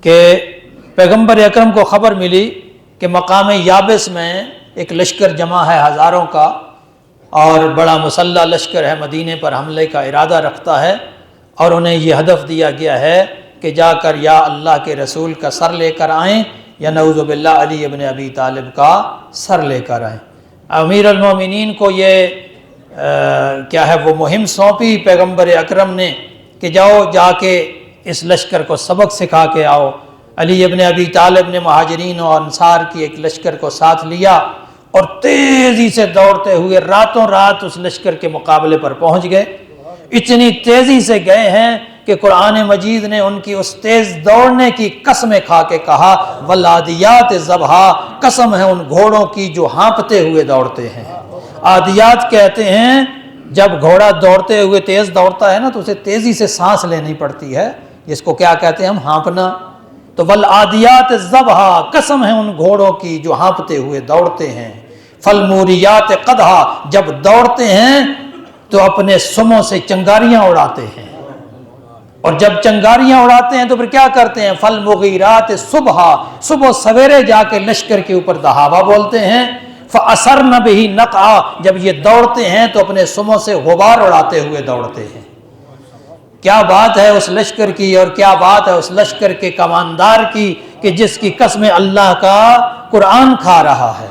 کہ پیغمبر اکرم کو خبر ملی کہ مقام یابس میں ایک لشکر جمع ہے ہزاروں کا، اور بڑا مسلح لشکر ہے، مدینے پر حملے کا ارادہ رکھتا ہے، اور انہیں یہ ہدف دیا گیا ہے کہ جا کر یا اللہ کے رسول کا سر لے کر آئیں یا نعوذ باللہ علی ابن ابی طالب کا سر لے کر آئیں۔ امیر المومنین کو یہ کیا ہے وہ مہم سونپی پیغمبر اکرم نے کہ جاؤ جا کے اس لشکر کو سبق سکھا کے آؤ۔ علی ابن ابی طالب نے مہاجرین و انصار کی ایک لشکر کو ساتھ لیا اور تیزی سے دوڑتے ہوئے راتوں رات اس لشکر کے مقابلے پر پہنچ گئے۔ اتنی تیزی سے گئے ہیں کہ قرآن مجید نے ان کی اس تیز دوڑنے کی قسمیں کھا کے کہا والعادیات ضبحا، قسم ہے ان گھوڑوں کی جو ہانپتے ہوئے دوڑتے ہیں۔ عادیات کہتے ہیں جب گھوڑا دوڑتے ہوئے تیز دوڑتا ہے نا تو اسے تیزی سے سانس لینی پڑتی ہے، جس کو کیا کہتے ہیں ہم ہانپنا۔ تو والعادیات ضبحا، قسم ہے ان گھوڑوں کی جو ہانپتے ہوئے دوڑتے ہیں۔ فالموریات قدحا، جب دوڑتے ہیں تو اپنے سموں سے چنگاریاں اڑاتے ہیں، اور جب چنگاریاں اڑاتے ہیں تو پھر کیا کرتے ہیں؟ فالمغیرات صبحا، صبح سویرے جا کے لشکر کے اوپر دہاوا بولتے ہیں۔ فَأَثَرْنَ بِهِ نَقْعًا، جب یہ دوڑتے ہیں تو اپنے سموں سے غبار اڑاتے ہوئے دوڑتے ہیں۔ کیا بات ہے اس لشکر کی، اور کیا بات ہے اس لشکر کے کماندار کی کہ جس کی قسمیں اللہ کا قرآن کھا رہا ہے۔